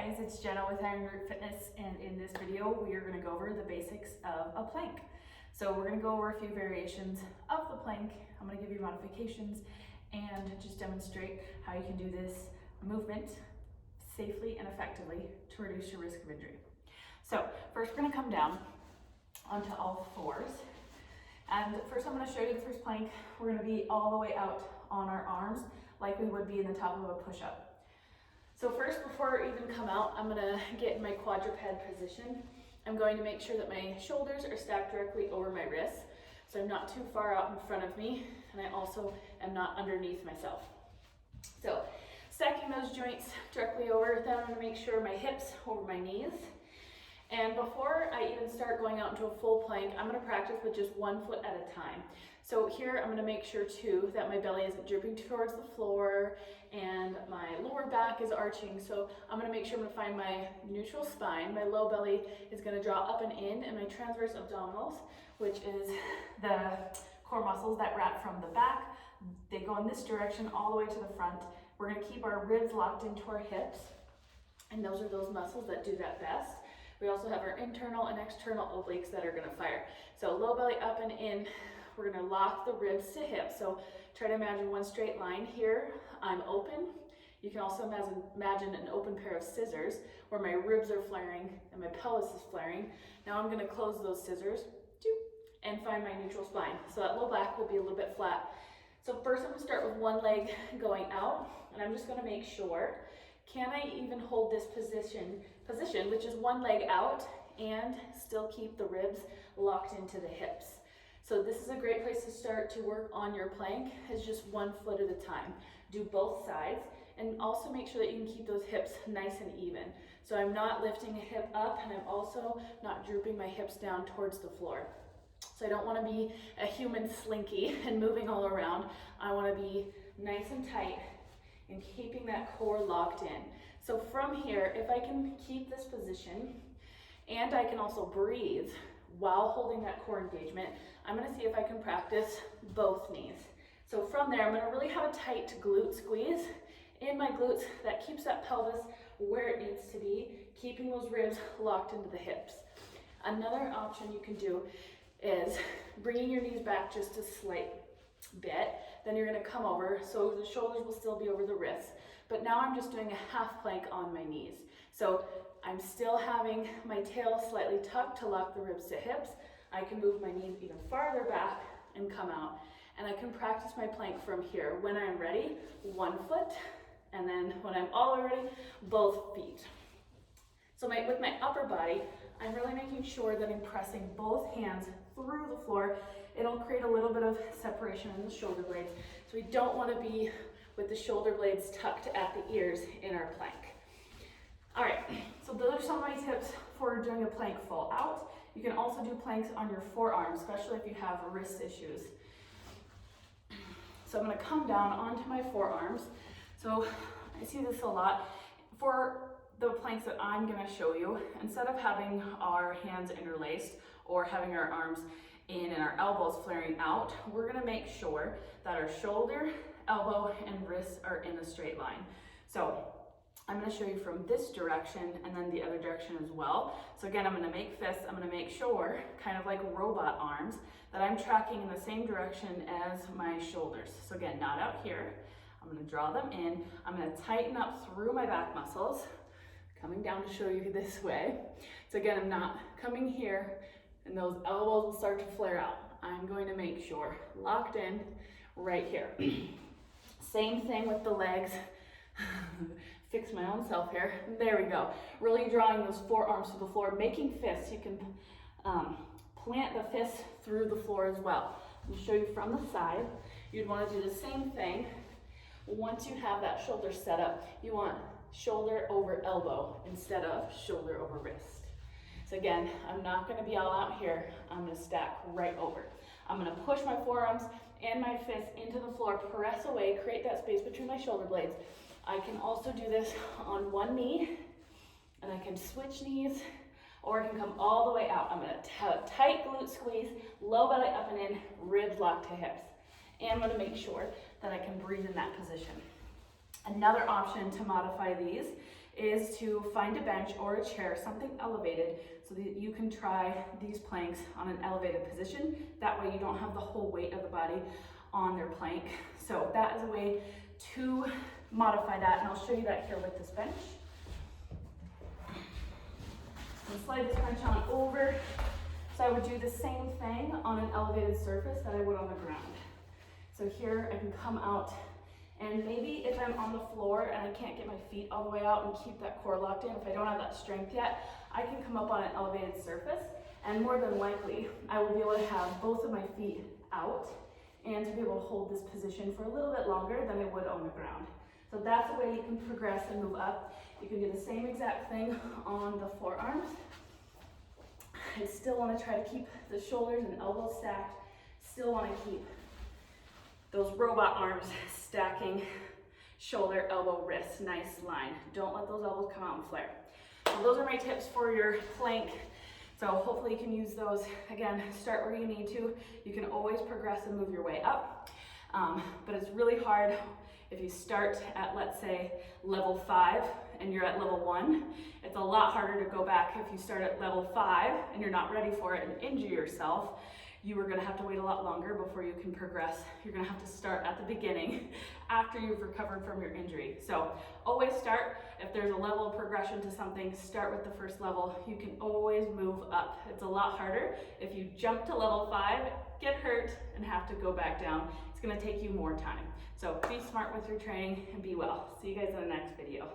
guys, it's Jenna with Iron Root Fitness, and in this video we are going to go over the basics of a plank. So we're going to go over a few variations of the plank. I'm going to give you modifications and just demonstrate how you can do this movement safely and effectively to reduce your risk of injury. So first we're going to come down onto all fours, and first I'm going to show you the first plank. We're going to be all the way out on our arms like we would be in the top of a push-up. So first, before I even come out, I'm gonna get in my quadruped position. I'm going to make sure that my shoulders are stacked directly over my wrists, so I'm not too far out in front of me, and I also am not underneath myself. So stacking those joints directly over, then I'm gonna make sure my hips over my knees. And before I even start going out into a full plank, I'm gonna practice with just 1 foot at a time. So here I'm gonna make sure too that my belly isn't drooping towards the floor and my lower back is arching. So I'm gonna make sure I'm gonna find my neutral spine. My low belly is gonna draw up and in, and my transverse abdominals, which is the core muscles that wrap from the back, they go in this direction all the way to the front. We're gonna keep our ribs locked into our hips, and those are those muscles that do that best. We also have our internal and external obliques that are gonna fire. So low belly up and in, we're gonna lock the ribs to hips. So try to imagine one straight line here. I'm open. You can also imagine an open pair of scissors where my ribs are flaring and my pelvis is flaring. Now I'm gonna close those scissors and find my neutral spine. So that low back will be a little bit flat. So first I'm gonna start with one leg going out, and I'm just gonna make sure, can I even hold this position, which is one leg out, and still keep the ribs locked into the hips. So this is a great place to start to work on your plank, is just 1 foot at a time. Do both sides, and also make sure that you can keep those hips nice and even. So I'm not lifting a hip up, and I'm also not drooping my hips down towards the floor. So I don't want to be a human slinky and moving all around. I want to be nice and tight and keeping that core locked in. So from here, if I can keep this position, and I can also breathe while holding that core engagement, I'm gonna see if I can practice both knees. So from there, I'm gonna really have a tight glute squeeze in my glutes that keeps that pelvis where it needs to be, keeping those ribs locked into the hips. Another option you can do is bringing your knees back just a slight bit. Then you're gonna come over, so the shoulders will still be over the wrists. But now I'm just doing a half plank on my knees. So I'm still having my tail slightly tucked to lock the ribs to hips. I can move my knees even farther back and come out. And I can practice my plank from here. When I'm ready, 1 foot, and then when I'm all the way ready, both feet. So with my upper body, I'm really making sure that I'm pressing both hands through the floor. It'll create a little bit of separation in the shoulder blades. So we don't want to be with the shoulder blades tucked at the ears in our plank. All right, so those are some of my tips for doing a plank full out. You can also do planks on your forearms, especially if you have wrist issues. So I'm gonna come down onto my forearms. So I see this a lot. For the planks that I'm gonna show you, instead of having our hands interlaced or having our arms in and our elbows flaring out, we're gonna make sure that our shoulder, elbow, and wrists are in a straight line. So I'm gonna show you from this direction and then the other direction as well. So again, I'm gonna make fists. I'm gonna make sure, kind of like robot arms, that I'm tracking in the same direction as my shoulders. So again, not out here. I'm gonna draw them in. I'm gonna tighten up through my back muscles, coming down to show you this way. So again, I'm not coming here and those elbows will start to flare out. I'm going to make sure, locked in right here. Same thing with the legs. Fix my own self here. There we go. Really drawing those forearms to the floor, making fists. You can plant the fists through the floor as well. I'll show you from the side. You'd want to do the same thing. Once you have that shoulder set up, you want shoulder over elbow instead of shoulder over wrist. So again, I'm not going to be all out here. I'm going to stack right over. I'm going to push my forearms and my fists into the floor, press away, create that space between my shoulder blades. I can also do this on one knee, and I can switch knees, or I can come all the way out. I'm gonna have a tight glute squeeze, low belly up and in, ribs locked to hips. And I'm gonna make sure that I can breathe in that position. Another option to modify these is to find a bench or a chair, something elevated, so that you can try these planks on an elevated position. That way you don't have the whole weight of the body on their plank. So that is a way to modify that, and I'll show you that here with this bench. And slide this bench on over. So I would do the same thing on an elevated surface that I would on the ground. So here I can come out, and maybe if I'm on the floor and I can't get my feet all the way out and keep that core locked in, if I don't have that strength yet, I can come up on an elevated surface, and more than likely I will be able to have both of my feet out and to be able to hold this position for a little bit longer than I would on the ground. So that's a way you can progress and move up. You can do the same exact thing on the forearms. I still want to try to keep the shoulders and elbows stacked. Still want to keep those robot arms stacking, shoulder, elbow, wrist, nice line. Don't let those elbows come out and flare. So those are my tips for your plank. So hopefully you can use those. Again, start where you need to. You can always progress and move your way up. But it's really hard if you start at, let's say, level 5 and you're at level 1. It's a lot harder to go back if you start at level 5 and you're not ready for it and injure yourself. You are going to have to wait a lot longer before you can progress. You're going to have to start at the beginning after you've recovered from your injury. So always start. If there's a level of progression to something, start with the first level. You can always move up. It's a lot harder if you jump to level 5, get hurt, and have to go back down. It's going to take you more time. So be smart with your training and be well. See you guys in the next video.